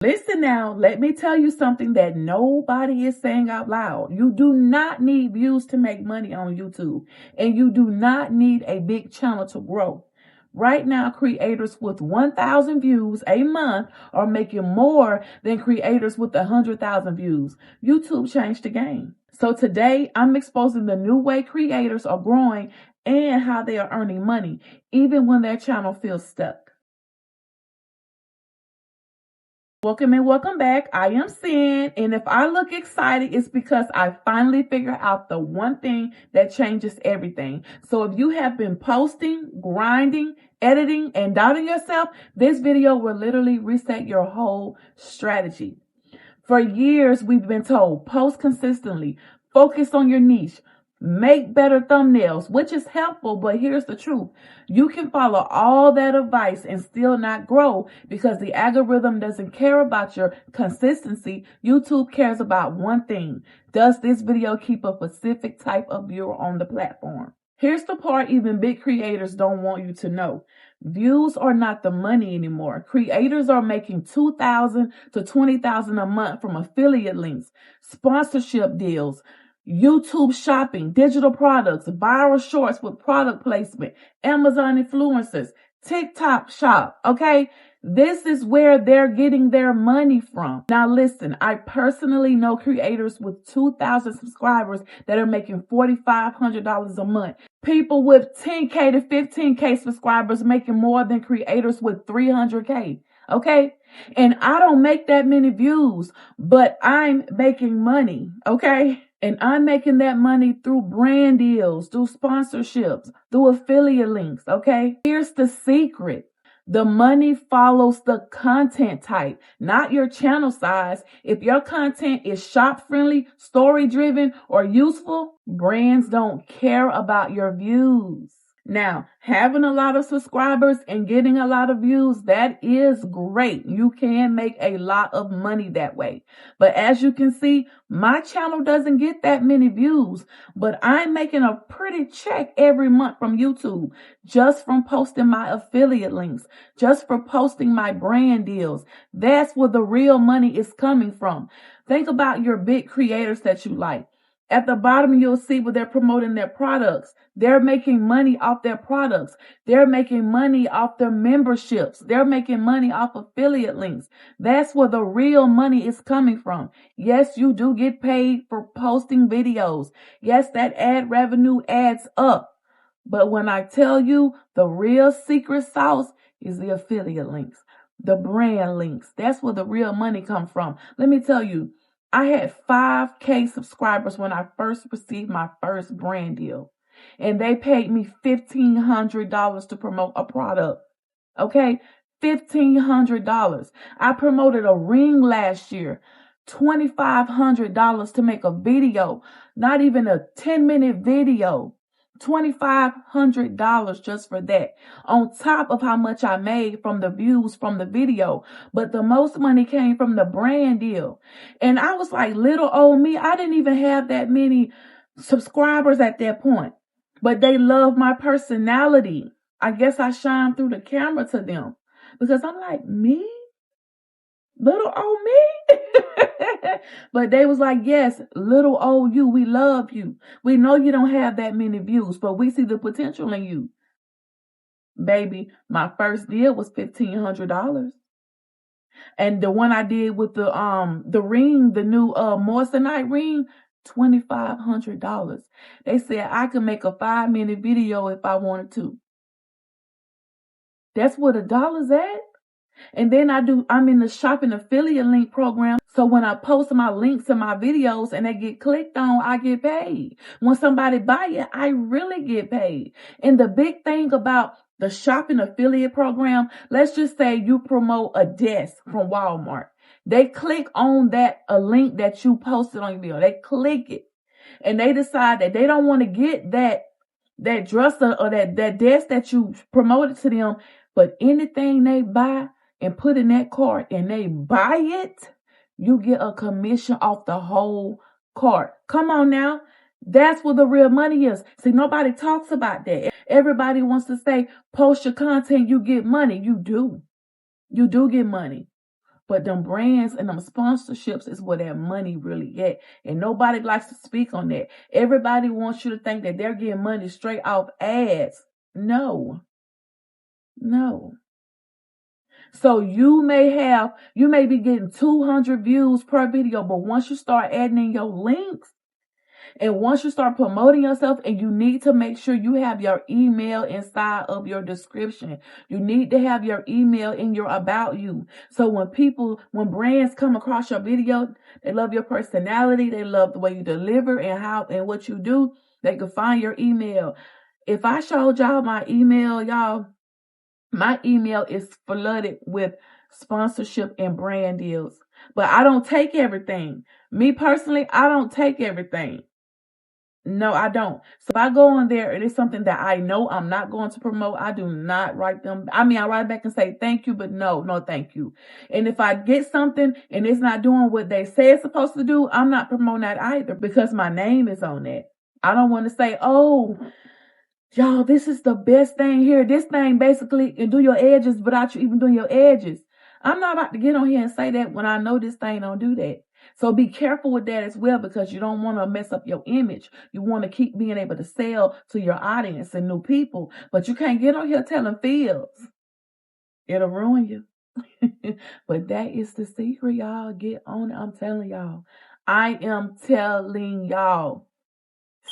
Listen now, let me tell you something that nobody is saying out loud. You do not need views to make money on YouTube, and you do not need a big channel to grow. Right now, creators with 1,000 views a month are making more than creators with 100,000 views. YouTube changed the game. So today, I'm exposing the new way creators are growing and how they are earning money, even when their channel feels stuck. Welcome and welcome back. I am Sin, and if I look excited, it's because I finally figured out the one thing that changes everything. So if you have been posting, grinding, editing, and doubting yourself, this video will literally reset your whole strategy. For years, we've been told, post consistently, focus on your niche, make better thumbnails, which is helpful, but here's the truth. You can follow all that advice and still not grow because the algorithm doesn't care about your consistency. YouTube cares about one thing. Does this video keep a specific type of viewer on the platform? Here's the part even big creators don't want you to know. Views are not the money anymore. Creators are making $2,000 to $20,000 a month from affiliate links, sponsorship deals, YouTube shopping, digital products, viral shorts with product placement, Amazon influencers, TikTok shop, okay? This is where they're getting their money from. Now listen, I personally know creators with 2,000 subscribers that are making $4,500 a month. People with 10K to 15K subscribers making more than creators with 300K. Okay? And I don't make that many views, but I'm making money. Okay? And I'm making that money through brand deals, through sponsorships, through affiliate links. Okay? Here's the secret. The money follows the content type, not your channel size. If your content is shop friendly, story driven, or useful, brands don't care about your views. Now, having a lot of subscribers and getting a lot of views, that is great. You can make a lot of money that way. But as you can see, my channel doesn't get that many views, but I'm making a pretty check every month from YouTube just from posting my affiliate links, just for posting my brand deals. That's where the real money is coming from. Think about your big creators that you like. At the bottom, you'll see where they're promoting their products. They're making money off their products. They're making money off their memberships. They're making money off affiliate links. That's where the real money is coming from. Yes, you do get paid for posting videos. Yes, that ad revenue adds up. But when I tell you the real secret sauce is the affiliate links, the brand links. That's where the real money comes from. Let me tell you, I had 5K subscribers when I first received my first brand deal. And they paid me $1,500 to promote a product. Okay? $1,500. I promoted a ring last year. $2,500 to make a video. Not even a 10-minute video. $2,500 just for that, on top of how much I made from the views from the video. But the most money came from the brand deal. And I was like, little old me, I didn't even have that many subscribers at that point. But they love my personality. I guess I shine through the camera to them. Because I'm like, me? Little old me? But they was like, yes, little old you, we love you. We know you don't have that many views, but we see the potential in you. Baby, my first deal was $1,500. And the one I did with the ring, the new moissanite ring, $2,500. They said I could make a 5-minute video if I wanted to. That's where the dollar's at. And then I'm in the shopping affiliate link program. So when I post my links to my videos and they get clicked on, I get paid. When somebody buy it, I really get paid. And the big thing about the shopping affiliate program, let's just say you promote a desk from Walmart. They click on a link that you posted on your video. They click it and they decide that they don't want to get that dresser or that desk that you promoted to them, but anything they buy and put in that cart and they buy it, you get a commission off the whole cart. Come on now. That's where the real money is. See, nobody talks about that. Everybody wants to say, post your content, you get money. You do. You do get money. But them brands and them sponsorships is where that money really at. And nobody likes to speak on that. Everybody wants you to think that they're getting money straight off ads. No. So you may be getting 200 views per video, but once you start adding in your links, and once you start promoting yourself, and you need to make sure you have your email inside of your description. You need to have your email in your about you. So when brands come across your video, they love your personality. They love the way you deliver and what you do. They can find your email. If I showed y'all my email, y'all, my email is flooded with sponsorship and brand deals. But I don't take everything. Me personally, I don't take everything. No, I don't. So if I go on there and it's something that I know I'm not going to promote, I do not write them. I mean, I write back and say thank you, but no, thank you. And if I get something and it's not doing what they say it's supposed to do, I'm not promoting that either because my name is on it. I don't want to say, oh, y'all, this is the best thing here. This thing basically can do your edges without you even doing your edges. I'm not about to get on here and say that when I know this thing don't do that. So be careful with that as well, because you don't want to mess up your image. You want to keep being able to sell to your audience and new people, but you can't get on here telling fibs. It'll ruin you. But that is the secret, y'all. Get on it. I'm telling y'all. I am telling y'all.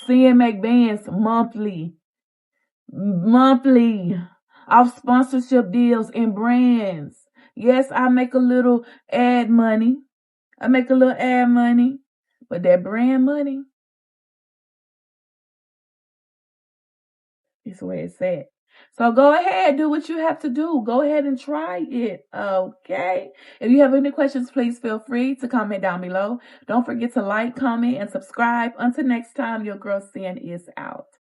CN McBand's monthly off sponsorship deals and brands. Yes, I make a little ad money. But that brand money is where it's at. So go ahead, do what you have to do. Go ahead and try it, okay? If you have any questions, please feel free to comment down below. Don't forget to like, comment, and subscribe. Until next time, your girl CN is out.